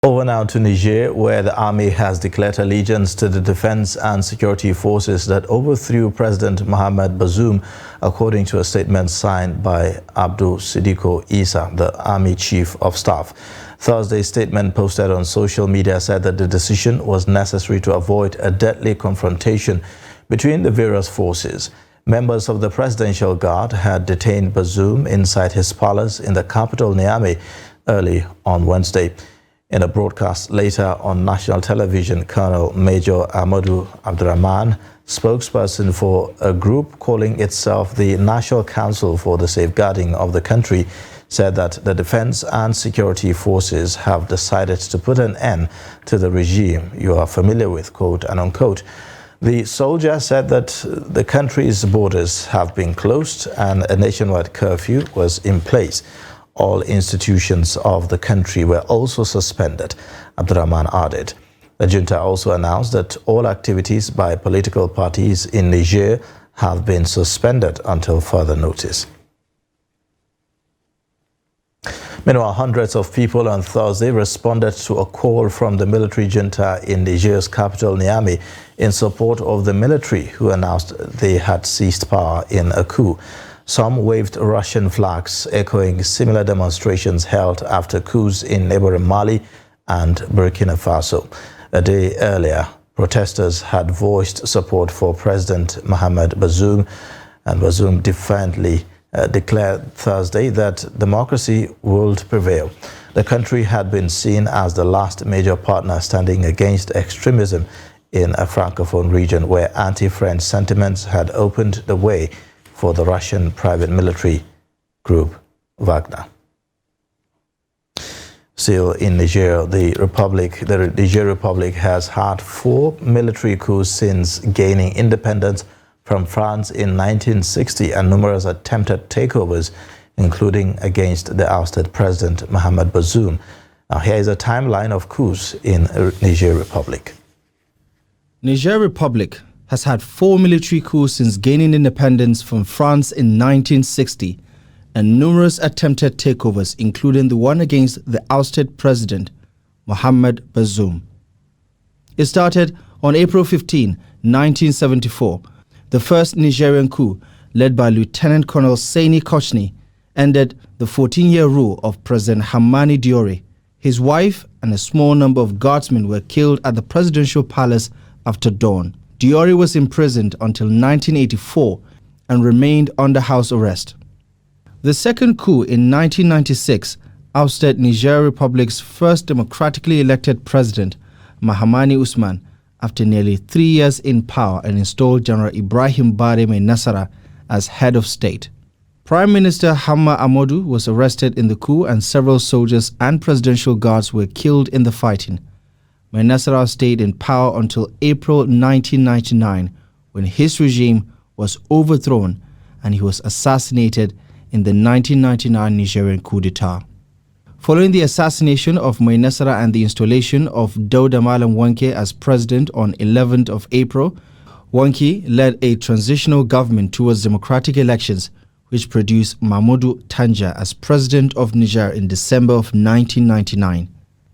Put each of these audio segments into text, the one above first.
Over now to Niger, where the army has declared allegiance to the defense and security forces that overthrew President Mohamed Bazoum, according to a statement signed by Abdou Sidikou Issa, the army chief of staff. Thursday's statement posted on social media said that the decision was necessary to avoid a deadly confrontation between the various forces. Members of the Presidential Guard had detained Bazoum inside his palace in the capital Niamey early on Wednesday. In a broadcast later on national television, Colonel Major Amadou Abdramane, spokesperson for a group calling itself the National Council for the Safeguarding of the Country, said that the defense and security forces have decided to put an end to the regime you are familiar with, quote and unquote. The soldier said that the country's borders have been closed and a nationwide curfew was in place. All institutions of the country were also suspended, Abdramane added. The junta also announced that all activities by political parties in Niger have been suspended until further notice. Meanwhile, hundreds of people on Thursday responded to a call from the military junta in Niger's capital, Niamey, in support of the military, who announced they had seized power in a coup. Some waved Russian flags, echoing similar demonstrations held after coups in neighboring Mali and Burkina Faso. A day earlier, protesters had voiced support for President Mohamed Bazoum, and Bazoum defiantly declared Thursday that democracy would prevail. The country had been seen as the last major partner standing against extremism in a francophone region where anti-French sentiments had opened the way for the Russian private military group Wagner. Still in Niger, the Niger Republic has had 4 military coups since gaining independence from France in 1960 and numerous attempted takeovers, including against the ousted President Mohamed Bazoum. Now here is a timeline of coups in Niger Republic. Niger Republic has had 4 military coups since gaining independence from France in 1960 and numerous attempted takeovers, including the one against the ousted President Mohamed Bazoum. It started on April 15, 1974. The first Nigerian coup, led by Lieutenant Colonel Sani Kochni, ended the 14-year rule of President Hamani Diori. His wife and a small number of guardsmen were killed at the presidential palace after dawn. Diori was imprisoned until 1984 and remained under house arrest. The second coup in 1996 ousted Niger Republic's first democratically elected president, Mahamani Usman, after nearly 3 years in power, and installed General Ibrahim Bare Mai Nasara as head of state. Prime Minister Hamma Amadou was arrested in the coup and several soldiers and presidential guards were killed in the fighting. Mai Nasara stayed in power until April 1999, when his regime was overthrown and he was assassinated in the 1999 Nigerian coup d'etat. Following the assassination of Mai Nasara and the installation of Dauda Malam Wanke as president on 11th of April, Wanke led a transitional government towards democratic elections, which produced Mamadou Tanja as president of Niger in December of 1999.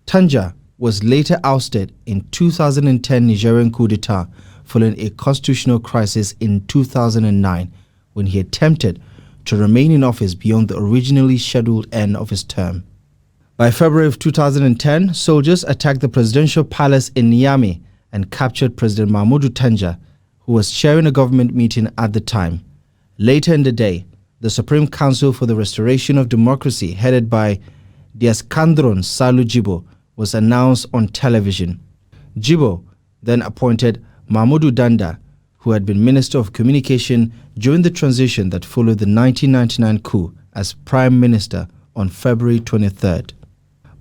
Tanja was later ousted in 2010 Nigerian coup d'etat following a constitutional crisis in 2009 when he attempted to remain in office beyond the originally scheduled end of his term. By February of 2010, soldiers attacked the presidential palace in Niamey and captured President Mamadou Tanja, who was chairing a government meeting at the time. Later in the day, the Supreme Council for the Restoration of Democracy, headed by Diaskandron Salu Jibo, was announced on television. Jibo then appointed Mamadou Danda, who had been Minister of Communication during the transition that followed the 1999 coup, as Prime Minister on February 23rd.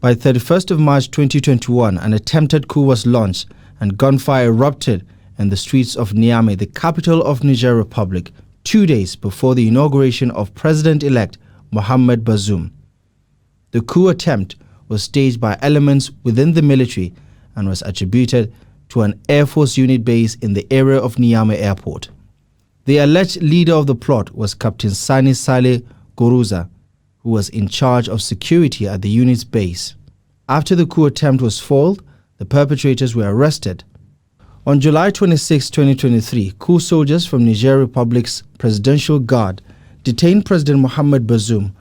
By 31st of March 2021, an attempted coup was launched and gunfire erupted in the streets of Niamey, the capital of Niger Republic, 2 days before the inauguration of President-elect Mohamed Bazoum. The coup attempt was staged by elements within the military and was attributed to an Air Force unit base in the area of Niamey Airport. The alleged leader of the plot was Captain Sani Saleh Gourouza, who was in charge of security at the unit's base. After the coup attempt was foiled, the perpetrators were arrested. On July 26, 2023, coup soldiers from Niger Republic's Presidential Guard detained President Mohamed Bazoum,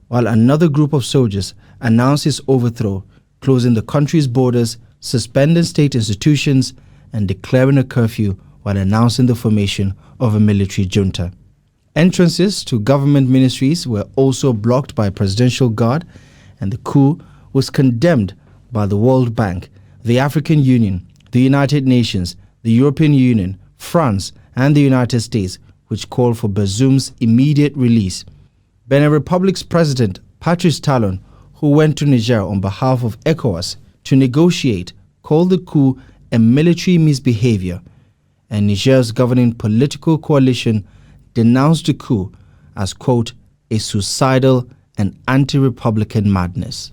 while another group of soldiers announced his overthrow, closing the country's borders, suspending state institutions, and declaring a curfew while announcing the formation of a military junta. Entrances to government ministries were also blocked by Presidential Guard, and the coup was condemned by the World Bank, the African Union, the United Nations, the European Union, France, and the United States, which called for Bazoum's immediate release. Benin Republic's President Patrice Talon, who went to Niger on behalf of ECOWAS to negotiate, called the coup a military misbehavior, and Niger's governing political coalition denounced the coup as, quote, a suicidal and anti-republican madness.